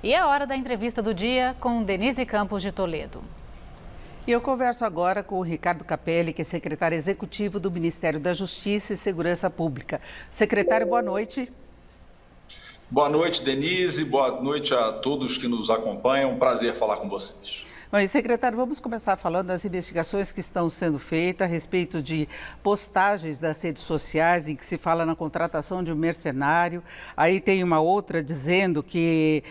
E é hora da entrevista do dia com Denise Campos de Toledo. E eu converso agora com o Ricardo Capelli, que é secretário executivo do Ministério da Justiça e Segurança Pública. Secretário, boa noite. Boa noite, Denise. Boa noite a todos que nos acompanham. Um prazer falar com vocês. Bom, e secretário, vamos começar falando das investigações que estão sendo feitas a respeito de postagens das redes sociais em que se fala na contratação de um mercenário. Aí tem uma outra dizendo que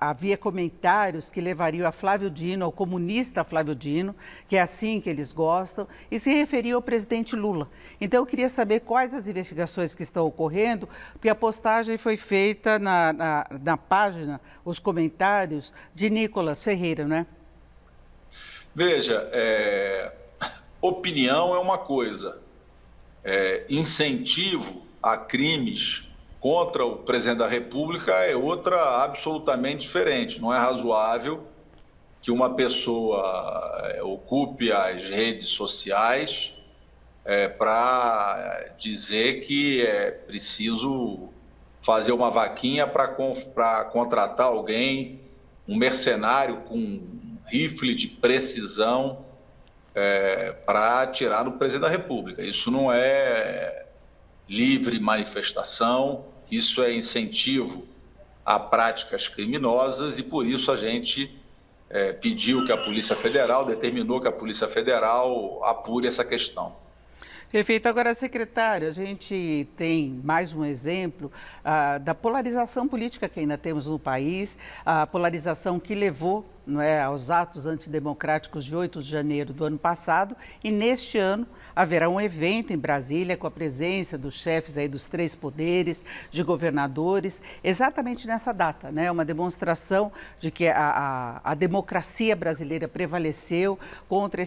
havia comentários que levariam a Flávio Dino, ao comunista Flávio Dino, que é assim que eles gostam, e se referiam ao presidente Lula. Então eu queria saber quais as investigações que estão ocorrendo, porque a postagem foi feita na página, os comentários de Nicolas Ferreira. Né? Veja, opinião é uma coisa, incentivo a crimes contra o presidente da República é outra absolutamente diferente. Não é razoável que uma pessoa ocupe as redes sociais para dizer que é preciso fazer uma vaquinha para contratar alguém, um mercenário com rifle de precisão para atirar no presidente da República. Isso não é livre manifestação, isso é incentivo a práticas criminosas e por isso a gente pediu que a Polícia Federal, determinou que a Polícia Federal apure essa questão. Perfeito. Agora, secretário, a gente tem mais um exemplo da polarização política que ainda temos no país, a polarização que levou aos atos antidemocráticos de 8 de janeiro do ano passado, e neste ano haverá um evento em Brasília com a presença dos chefes aí dos 3 poderes, de governadores, exatamente nessa data, uma demonstração de que a democracia brasileira prevaleceu contra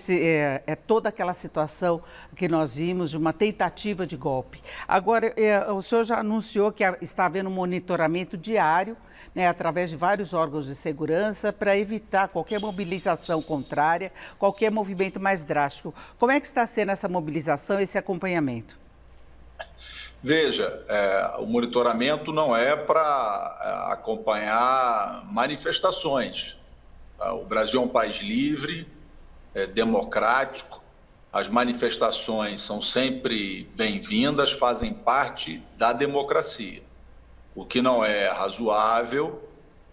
toda aquela situação que nós vimos de uma tentativa de golpe. Agora, o senhor já anunciou que está havendo um monitoramento diário, através de vários órgãos de segurança, para evitar qualquer mobilização contrária, qualquer movimento mais drástico. Como é que está sendo essa mobilização, esse acompanhamento? Veja, o monitoramento não é para acompanhar manifestações. O Brasil é um país livre, democrático, as manifestações são sempre bem-vindas, fazem parte da democracia. O que não é razoável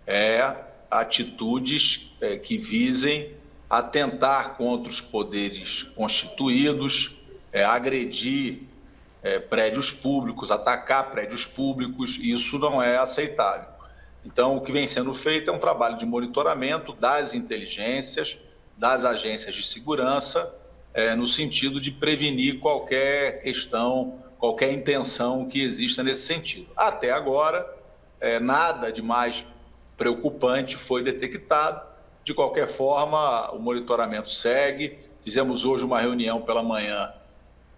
é atitudes que visem atentar contra os poderes constituídos, agredir prédios públicos, atacar prédios públicos, isso não é aceitável. Então, o que vem sendo feito é um trabalho de monitoramento das inteligências, das agências de segurança, no sentido de prevenir qualquer questão, qualquer intenção que exista nesse sentido. Até agora, nada de mais preocupante foi detectado. De qualquer forma, o monitoramento segue. Fizemos hoje uma reunião pela manhã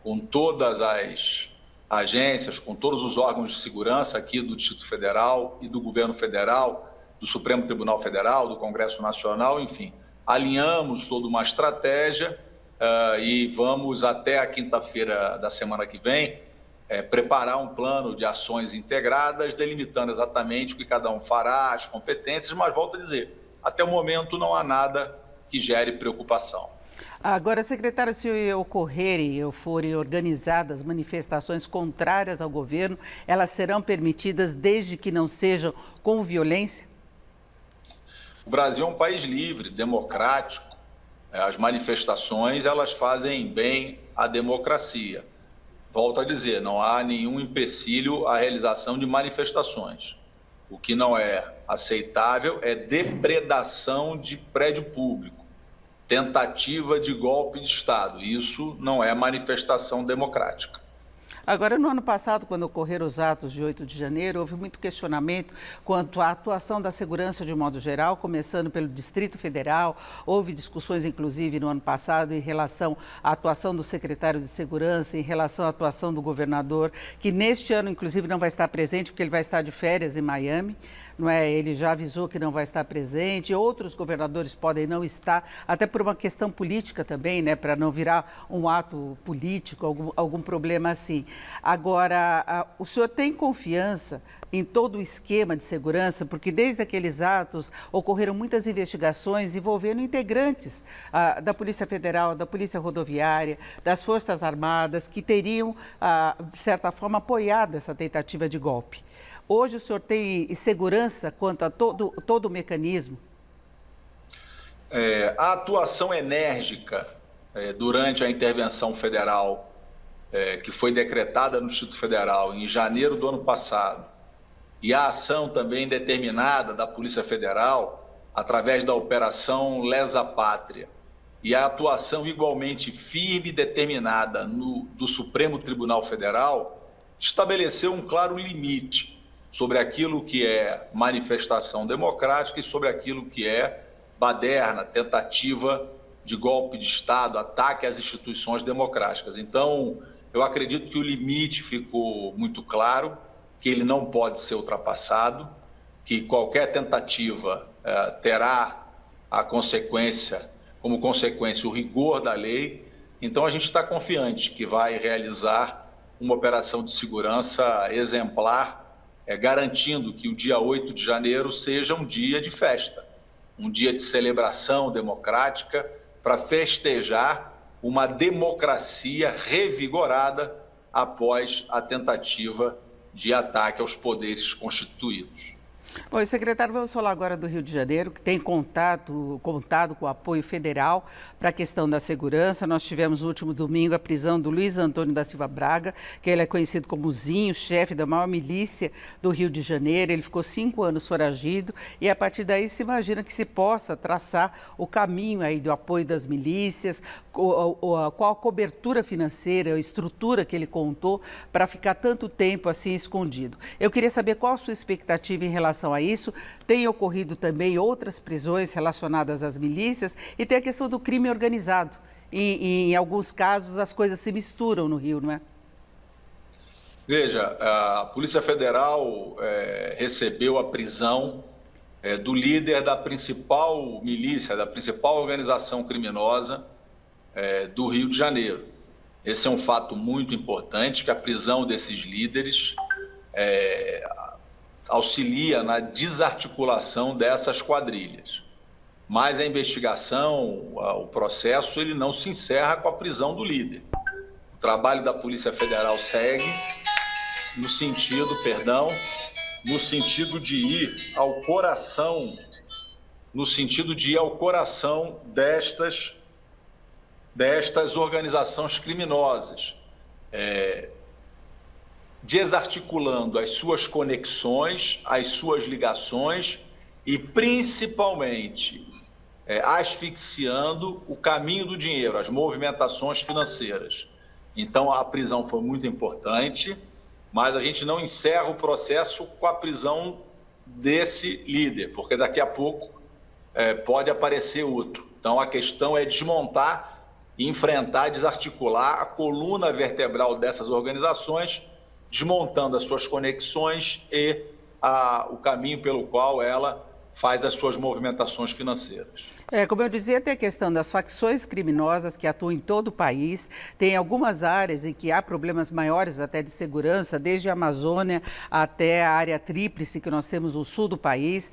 com todas as agências, com todos os órgãos de segurança aqui do Distrito Federal e do Governo Federal, do Supremo Tribunal Federal, do Congresso Nacional, enfim. Alinhamos toda uma estratégia e vamos até a quinta-feira da semana que vem preparar um plano de ações integradas, delimitando exatamente o que cada um fará, as competências, mas volto a dizer, até o momento não há nada que gere preocupação. Agora, secretário, se ocorrerem ou forem organizadas manifestações contrárias ao governo, elas serão permitidas desde que não sejam com violência? O Brasil é um país livre, democrático. As manifestações, elas fazem bem à democracia. Volto a dizer, não há nenhum empecilho à realização de manifestações. O que não é aceitável é depredação de prédio público, tentativa de golpe de Estado. Isso não é manifestação democrática. Agora, no ano passado, quando ocorreram os atos de 8 de janeiro, houve muito questionamento quanto à atuação da segurança de modo geral, começando pelo Distrito Federal. Houve discussões, inclusive, no ano passado, em relação à atuação do secretário de Segurança, em relação à atuação do governador, que neste ano, inclusive, não vai estar presente, porque ele vai estar de férias em Miami. não é? Ele já avisou que não vai estar presente, outros governadores podem não estar, até por uma questão política também, né? Para não virar um ato político, algum problema assim. Agora, o senhor tem confiança em todo o esquema de segurança, porque desde aqueles atos ocorreram muitas investigações envolvendo integrantes da Polícia Federal, da Polícia Rodoviária, das Forças Armadas, que teriam, de certa forma, apoiado essa tentativa de golpe. Hoje o senhor tem segurança quanto a todo o mecanismo? A atuação enérgica durante a intervenção federal, que foi decretada no Distrito Federal em janeiro do ano passado, e a ação também determinada da Polícia Federal através da Operação Lesa Pátria e a atuação igualmente firme e determinada do Supremo Tribunal Federal estabeleceu um claro limite sobre aquilo que é manifestação democrática e sobre aquilo que é baderna, tentativa de golpe de Estado, ataque às instituições democráticas. Então, eu acredito que o limite ficou muito claro, que ele não pode ser ultrapassado, que qualquer tentativa terá como consequência o rigor da lei. Então a gente está confiante que vai realizar uma operação de segurança exemplar, garantindo que o dia 8 de janeiro seja um dia de festa, um dia de celebração democrática para festejar uma democracia revigorada após a tentativa de ataque aos poderes constituídos. Bom, secretário, vamos falar agora do Rio de Janeiro, que tem contado com o apoio federal para a questão da segurança. Nós tivemos no último domingo a prisão do Luiz Antônio da Silva Braga, que ele é conhecido como Zinho, chefe da maior milícia do Rio de Janeiro. Ele ficou 5 anos foragido e a partir daí se imagina que se possa traçar o caminho aí do apoio das milícias, qual a cobertura financeira, a estrutura que ele contou para ficar tanto tempo assim escondido. Eu queria saber qual a sua expectativa em relação a isso. Tem ocorrido também outras prisões relacionadas às milícias e tem a questão do crime organizado. E em alguns casos as coisas se misturam no Rio, não é? Veja, a Polícia Federal recebeu a prisão do líder da principal milícia, da principal organização criminosa do Rio de Janeiro. Esse é um fato muito importante, que a prisão desses líderes auxilia na desarticulação dessas quadrilhas. Mas a investigação, o processo, ele não se encerra com a prisão do líder. O trabalho da Polícia Federal segue no sentido de ir ao coração, destas organizações criminosas, desarticulando as suas conexões, as suas ligações e, principalmente, asfixiando o caminho do dinheiro, as movimentações financeiras. Então, a prisão foi muito importante, mas a gente não encerra o processo com a prisão desse líder, porque daqui a pouco pode aparecer outro. Então, a questão é desmontar, enfrentar, desarticular a coluna vertebral dessas organizações, desmontando as suas conexões e o caminho pelo qual ela faz as suas movimentações financeiras. Como eu dizia, tem a questão das facções criminosas que atuam em todo o país. Tem algumas áreas em que há problemas maiores até de segurança, desde a Amazônia até a área tríplice que nós temos no sul do país.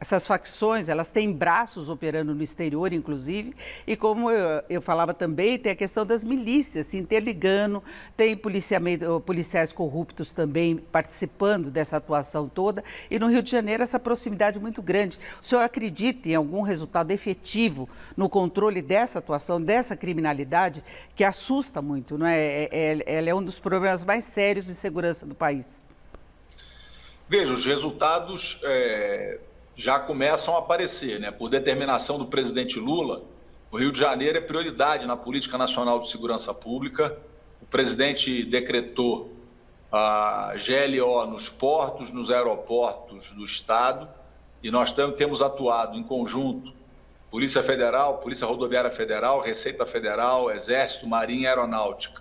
Essas facções, elas têm braços operando no exterior, inclusive, e como eu falava também, tem a questão das milícias se interligando, tem policiais corruptos também participando dessa atuação toda, e no Rio de Janeiro essa proximidade muito grande. O senhor acredita em algum resultado efetivo no controle dessa atuação, dessa criminalidade, que assusta muito, não é? Ela é um dos problemas mais sérios de segurança do país. Veja, os resultados já começam a aparecer, né? Por determinação do presidente Lula, o Rio de Janeiro é prioridade na Política Nacional de Segurança Pública. O presidente decretou a GLO nos portos, nos aeroportos do Estado, e nós temos atuado em conjunto, Polícia Federal, Polícia Rodoviária Federal, Receita Federal, Exército, Marinha e Aeronáutica,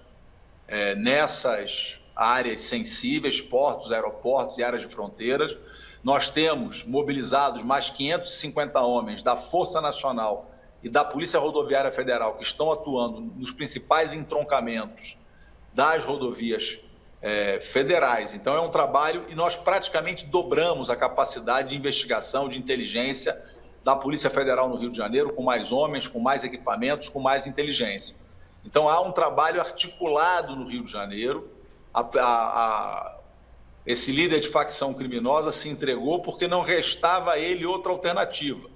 nessas áreas sensíveis, portos, aeroportos e áreas de fronteiras. Nós temos mobilizados mais 550 homens da Força Nacional e da Polícia Rodoviária Federal que estão atuando nos principais entroncamentos das rodovias federais. Então, é um trabalho e nós praticamente dobramos a capacidade de investigação, de inteligência da Polícia Federal no Rio de Janeiro, com mais homens, com mais equipamentos, com mais inteligência. Então, há um trabalho articulado no Rio de Janeiro. Esse líder de facção criminosa se entregou porque não restava a ele outra alternativa.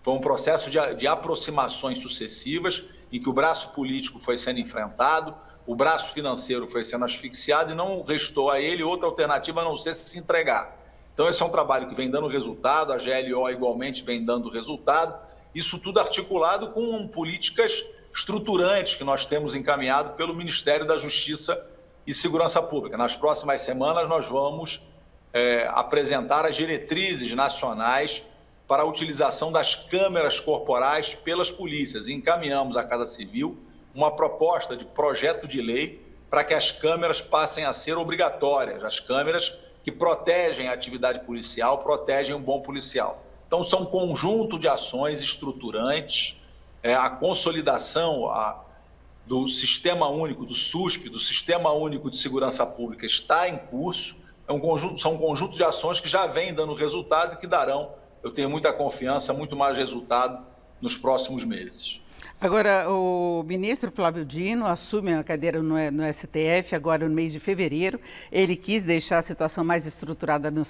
Foi um processo de aproximações sucessivas em que o braço político foi sendo enfrentado, o braço financeiro foi sendo asfixiado e não restou a ele outra alternativa a não ser se entregar. Então, esse é um trabalho que vem dando resultado, a GLO igualmente vem dando resultado, isso tudo articulado com políticas estruturantes que nós temos encaminhado pelo Ministério da Justiça e Segurança Pública. Nas próximas semanas, nós vamos apresentar as diretrizes nacionais para a utilização das câmeras corporais pelas polícias. E encaminhamos à Casa Civil uma proposta de projeto de lei para que as câmeras passem a ser obrigatórias, as câmeras que protegem a atividade policial, protegem o bom policial. Então, são um conjunto de ações estruturantes, a consolidação do Sistema Único, do SUSP, do Sistema Único de Segurança Pública, está em curso. São um conjunto de ações que já vêm dando resultado e que darão, eu tenho muita confiança, muito mais resultado nos próximos meses. Agora, o ministro Flávio Dino assume a cadeira no STF agora no mês de fevereiro. Ele quis deixar a situação mais estruturada no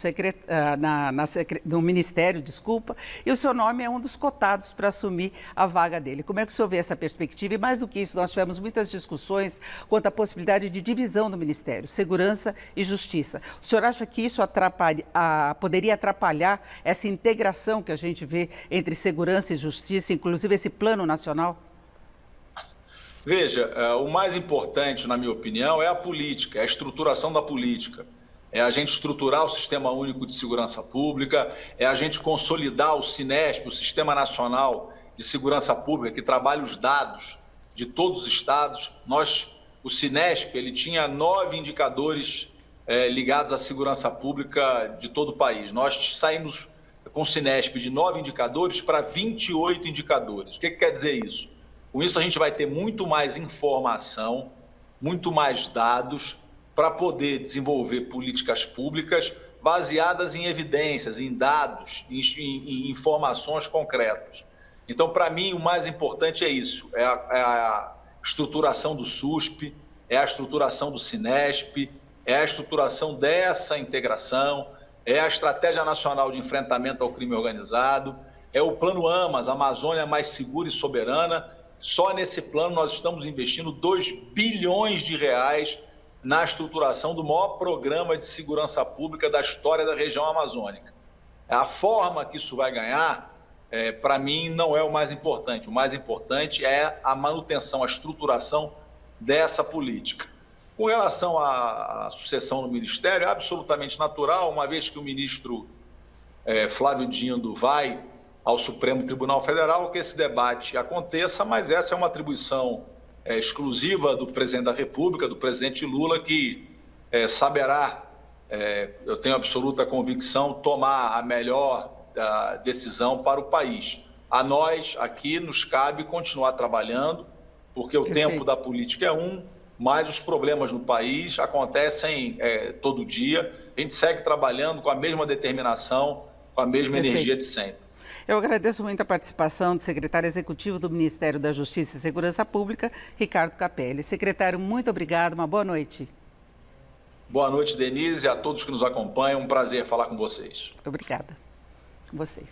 Ministério, e o seu nome é um dos cotados para assumir a vaga dele. Como é que o senhor vê essa perspectiva? E mais do que isso, nós tivemos muitas discussões quanto à possibilidade de divisão do Ministério, Segurança e Justiça. O senhor acha que isso poderia atrapalhar essa integração que a gente vê entre Segurança e Justiça, inclusive esse plano nacional? Veja, o mais importante, na minha opinião, é a política, é a estruturação da política. É a gente estruturar o Sistema Único de Segurança Pública, é a gente consolidar o SINESP, o Sistema Nacional de Segurança Pública, que trabalha os dados de todos os estados. O SINESP, ele tinha 9 indicadores ligados à segurança pública de todo o país. Nós saímos com o SINESP de 9 indicadores para 28 indicadores. O que quer dizer isso? Com isso, a gente vai ter muito mais informação, muito mais dados para poder desenvolver políticas públicas baseadas em evidências, em dados, em informações concretas. Então, para mim, o mais importante é isso, é a estruturação do SUSP, é a estruturação do SINESP, é a estruturação dessa integração, é a Estratégia Nacional de Enfrentamento ao Crime Organizado, é o Plano AMAS, Amazônia Mais Segura e Soberana. Só nesse plano nós estamos investindo 2 bilhões de reais na estruturação do maior programa de segurança pública da história da região amazônica. A forma que isso vai ganhar, para mim, não é o mais importante. O mais importante é a manutenção, a estruturação dessa política. Com relação à sucessão no Ministério, é absolutamente natural, uma vez que o ministro Flávio Dino vai ao Supremo Tribunal Federal, que esse debate aconteça, mas essa é uma atribuição exclusiva do presidente da República, do presidente Lula, que saberá, eu tenho absoluta convicção, tomar a melhor decisão para o país. A nós, aqui, nos cabe continuar trabalhando, porque o tempo da política é mas os problemas no país acontecem todo dia. A gente segue trabalhando com a mesma determinação, com a mesma energia de sempre. Eu agradeço muito a participação do secretário executivo do Ministério da Justiça e Segurança Pública, Ricardo Capelli. Secretário, muito obrigado, uma boa noite. Boa noite, Denise, e a todos que nos acompanham. Um prazer falar com vocês. Obrigada. Com vocês.